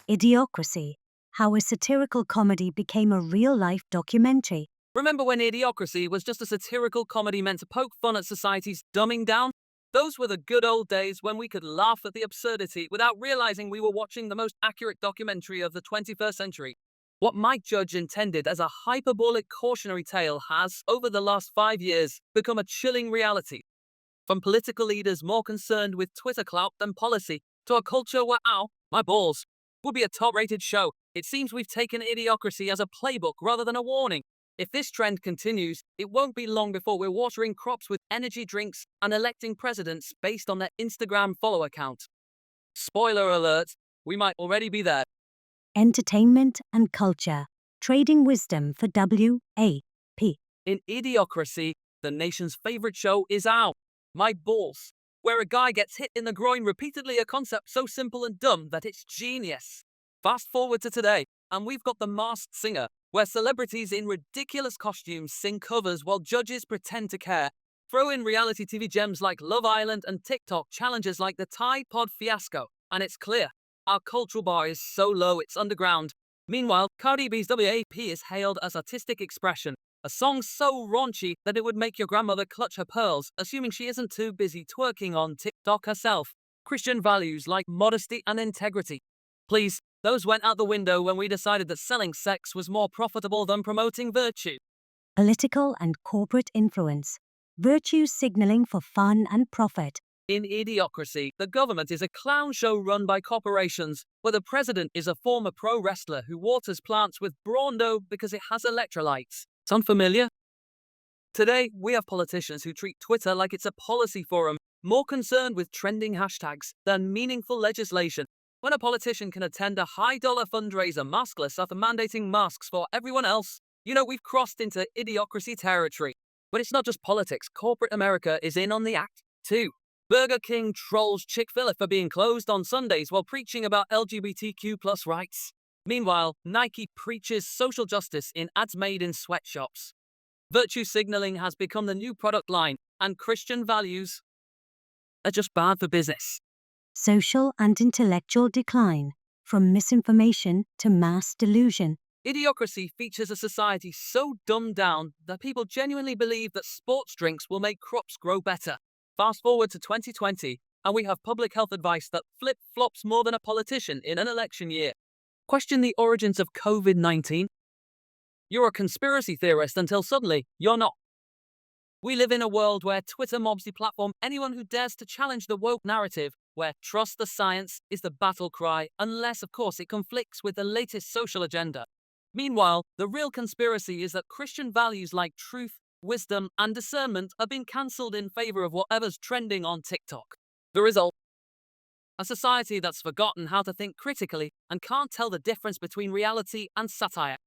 Idiocracy: How a Satirical Comedy Became a Real-Life Documentary. Remember when Idiocracy was just a satirical comedy meant to poke fun at society's dumbing down? Those were the good old days when we could laugh at the absurdity without realizing we were watching the most accurate documentary of the 21st century. What Mike Judge intended as a hyperbolic cautionary tale has, over the last 5 years, become a chilling reality. From political leaders more concerned with Twitter clout than policy, to a culture where, ow, my balls, would be a top-rated show, it seems we've taken Idiocracy as a playbook rather than a warning. If this trend continues, it won't be long before we're watering crops with energy drinks and electing presidents based on their Instagram follower count. Spoiler alert, we might already be there. Entertainment and Culture: Trading Wisdom for W.A.P. In Idiocracy, the nation's favorite show is Ow, My Balls, where a guy gets hit in the groin repeatedly, a concept so simple and dumb that it's genius. Fast forward to today, and we've got The Masked Singer, where celebrities in ridiculous costumes sing covers while judges pretend to care. Throw in reality TV gems like Love Island and TikTok challenges like the Tide Pod fiasco, and it's clear, our cultural bar is so low it's underground. Meanwhile, Cardi B's WAP is hailed as artistic expression, a song so raunchy that it would make your grandmother clutch her pearls, assuming she isn't too busy twerking on TikTok herself. Christian values like modesty and integrity, please, those went out the window when we decided that selling sex was more profitable than promoting virtue. Political and Corporate Influence: Virtue Signaling for Fun and Profit. In Idiocracy, the government is a clown show run by corporations, where the president is a former pro wrestler who waters plants with brawn dough because it has electrolytes. Sound familiar? Today, we have politicians who treat Twitter like it's a policy forum, more concerned with trending hashtags than meaningful legislation. When a politician can attend a high-dollar fundraiser maskless after mandating masks for everyone else, you know we've crossed into Idiocracy territory. But it's not just politics. Corporate America is in on the act, too. Burger King trolls Chick-fil-A for being closed on Sundays while preaching about LGBTQ+ rights. Meanwhile, Nike preaches social justice in ads made in sweatshops. Virtue signaling has become the new product line, and Christian values are just bad for business. Social and Intellectual Decline: From Misinformation to Mass Delusion. Idiocracy features a society so dumbed down that people genuinely believe that sports drinks will make crops grow better. Fast forward to 2020, and we have public health advice that flip-flops more than a politician in an election year. Question the origins of COVID-19? You're a conspiracy theorist until suddenly you're not. We live in a world where Twitter mobs deplatform anyone who dares to challenge the woke narrative, where trust the science is the battle cry, unless, of course, it conflicts with the latest social agenda. Meanwhile, the real conspiracy is that Christian values like truth, wisdom, and discernment are being cancelled in favor of whatever's trending on TikTok. The result? A society that's forgotten how to think critically and can't tell the difference between reality and satire.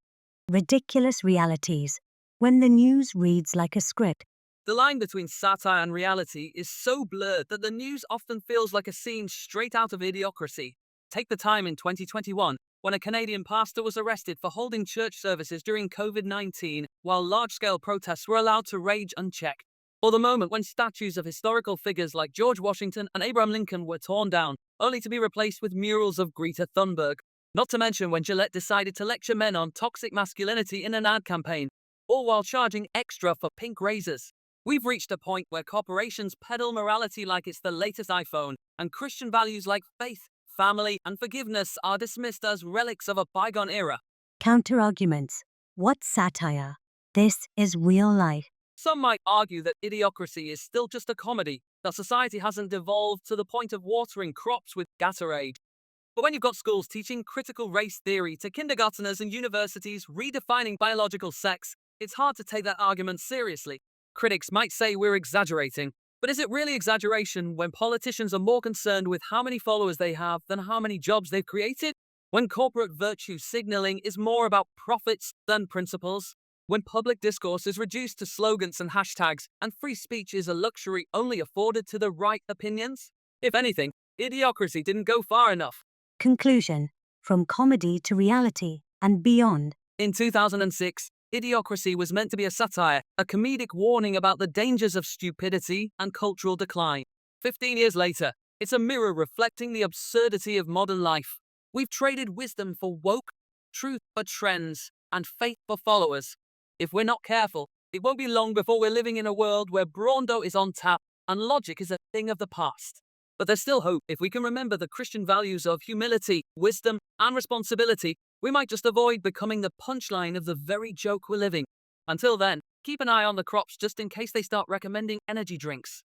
Ridiculous Realities: When the News Reads Like a Script. The line between satire and reality is so blurred that the news often feels like a scene straight out of Idiocracy. Take the time in 2021, when a Canadian pastor was arrested for holding church services during COVID-19, while large-scale protests were allowed to rage unchecked. Or the moment when statues of historical figures like George Washington and Abraham Lincoln were torn down, only to be replaced with murals of Greta Thunberg. Not to mention when Gillette decided to lecture men on toxic masculinity in an ad campaign, all while charging extra for pink razors. We've reached a point where corporations peddle morality like it's the latest iPhone, and Christian values like faith, family, and forgiveness are dismissed as relics of a bygone era. Counter-arguments: What's satire? This is real life. Some might argue that Idiocracy is still just a comedy, that society hasn't devolved to the point of watering crops with Gatorade. But when you've got schools teaching critical race theory to kindergarteners and universities redefining biological sex, it's hard to take that argument seriously. Critics might say we're exaggerating, but is it really exaggeration when politicians are more concerned with how many followers they have than how many jobs they've created? When corporate virtue signaling is more about profits than principles? When public discourse is reduced to slogans and hashtags, and free speech is a luxury only afforded to the right opinions? If anything, Idiocracy didn't go far enough. Conclusion: From comedy to reality and beyond. In 2006, Idiocracy was meant to be a satire, a comedic warning about the dangers of stupidity and cultural decline. 15 years later, it's a mirror reflecting the absurdity of modern life. We've traded wisdom for woke, truth for trends, and faith for followers. If we're not careful, it won't be long before we're living in a world where Brando is on tap and logic is a thing of the past. But there's still hope. If we can remember the Christian values of humility, wisdom, and responsibility, we might just avoid becoming the punchline of the very joke we're living. Until then, keep an eye on the crops just in case they start recommending energy drinks.